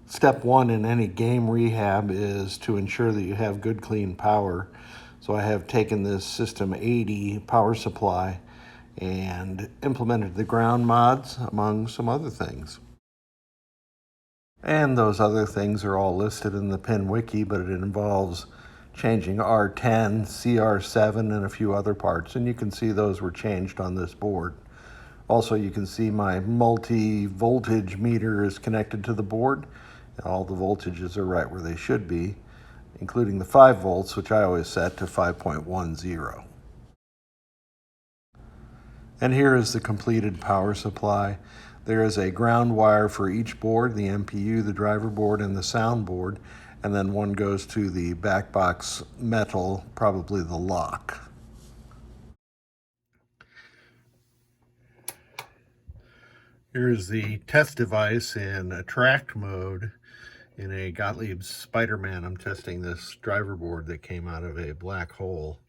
Step one in any game rehab is to ensure that you have good clean power. So I have taken this System 80 power supply and implemented the ground mods among some other things. And those other things are all listed in the pin wiki, but it involves changing R10, CR7, and a few other parts. And you can see those were changed on this board. Also, you can see my multi-voltage meter is connected to the board. All the voltages are right where they should be, including the 5 volts, which I always set to 5.10. And here is the completed power supply. There is a ground wire for each board, the MPU, the driver board, and the sound board, and then one goes to the back box metal, probably the lock. Here's the test device in attract mode in a Gottlieb Spider-Man. I'm testing this driver board that came out of a black hole.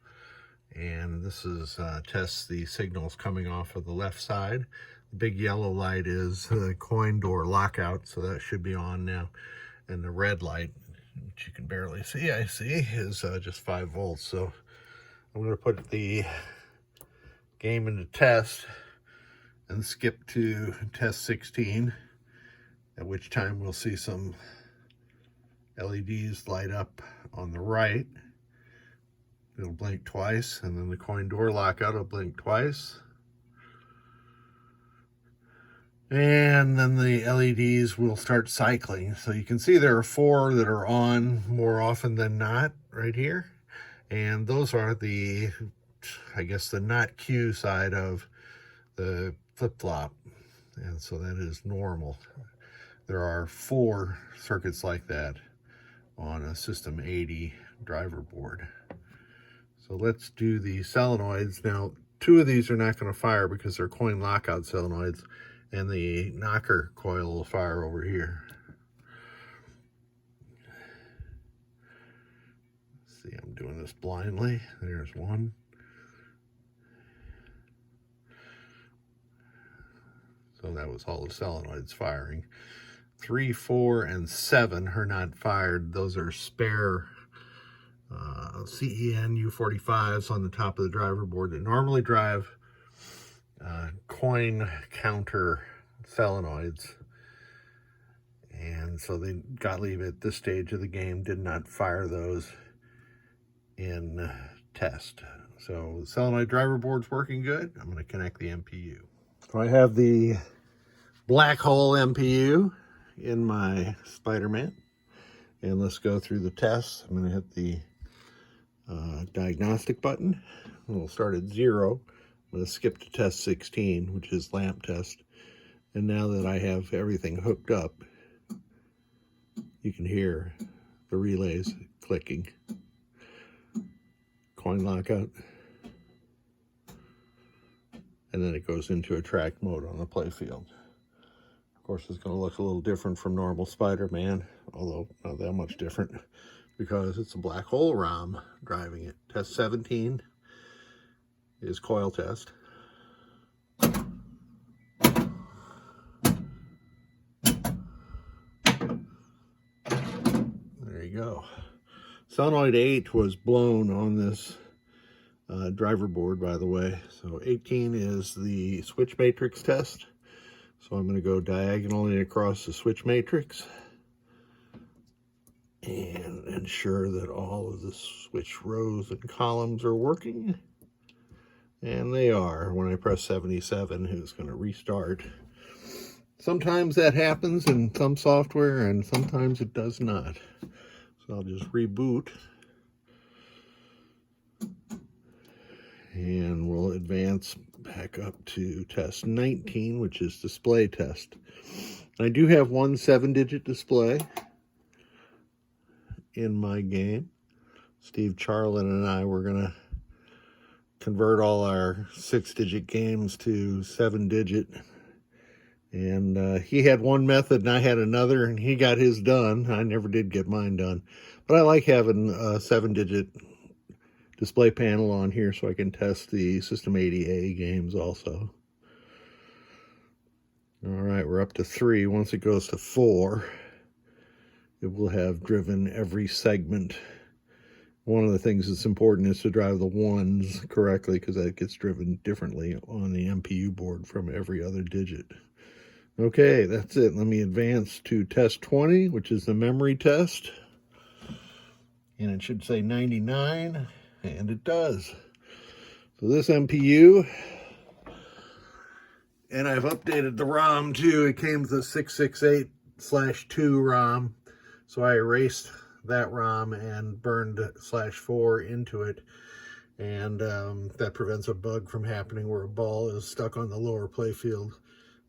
And this is tests the signals coming off of the left side. The big yellow light is the coin door lockout, so that should be on now. And the red light, which you can barely see, I see, is just 5 volts. So I'm going to put the game into test and skip to test 16, at which time we'll see some LEDs light up on the right. It'll blink twice, and then the coin door lockout will blink twice. And then the LEDs will start cycling. So you can see there are 4 that are on more often than not right here. And those are the, I guess, the not Q side of the flip-flop. And so that is normal. There are 4 circuits like that on a System 80 driver board. So let's do the solenoids. Now, 2 of these are not going to fire because they're coin lockout solenoids, and the knocker coil will fire over here. Let's see, I'm doing this blindly. There's one. So that was all the solenoids firing. 3, 4, and 7 are not fired. Those are spare CEN U45s on the top of the driver board that normally drive coin counter solenoids. And so the Gottlieb at this stage of the game did not fire those in test. So the solenoid driver board's working good. I'm going to connect the MPU. So I have the black hole MPU in my Spider-Man. And let's go through the tests. I'm going to hit the diagnostic button. We'll start at 0. I'm going to skip to test 16, which is lamp test. And now that I have everything hooked up, you can hear the relays clicking. Coin lockout. And then it goes into attract mode on the playfield. Of course, it's going to look a little different from normal Spider-Man, although not that much different, because it's a black hole ROM driving it. Test 17 is coil test. There you go. Solenoid 8 was blown on this driver board, by the way. So 18 is the switch matrix test. So I'm going to go diagonally across the switch matrix and ensure that all of the switch rows and columns are working. And they are. When I press 77, it's going to restart. Sometimes that happens in some software, and sometimes it does not. So I'll just reboot. And we'll advance back up to test 19, which is display test. I do have one 7-digit display in my game. Steve Charlin and I were going to convert all our 6-digit games to 7-digit. And he had one method and I had another, and he got his done. I never did get mine done. But I like having a 7-digit display panel on here so I can test the System 80A games also. All right, we're up to 3. Once it goes to 4, it will have driven every segment. One of the things that's important is to drive the ones correctly, because that gets driven differently on the MPU board from every other digit. Okay, that's it. Let me advance to test 20, which is the memory test. And it should say 99, and it does. So this MPU, and I've updated the ROM too. It came with a 668/2 ROM, so I erased that ROM and burned /4 into it, and that prevents a bug from happening where a ball is stuck on the lower playfield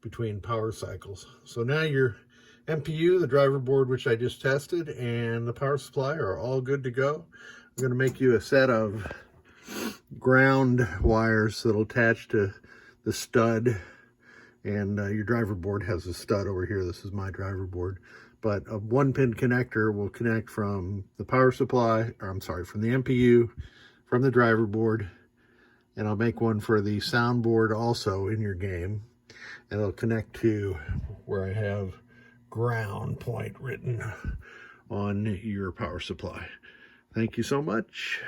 between power cycles. So now your MPU, the driver board, which I just tested, and the power supply are all good to go. I'm going to make you a set of ground wires that'll attach to the stud, and your driver board has a stud over here. This is my driver board, but a 1-pin connector will connect from the power supply, or I'm sorry, from the MPU, from the driver board, and I'll make one for the soundboard also in your game, and it'll connect to where I have ground point written on your power supply. Thank you so much.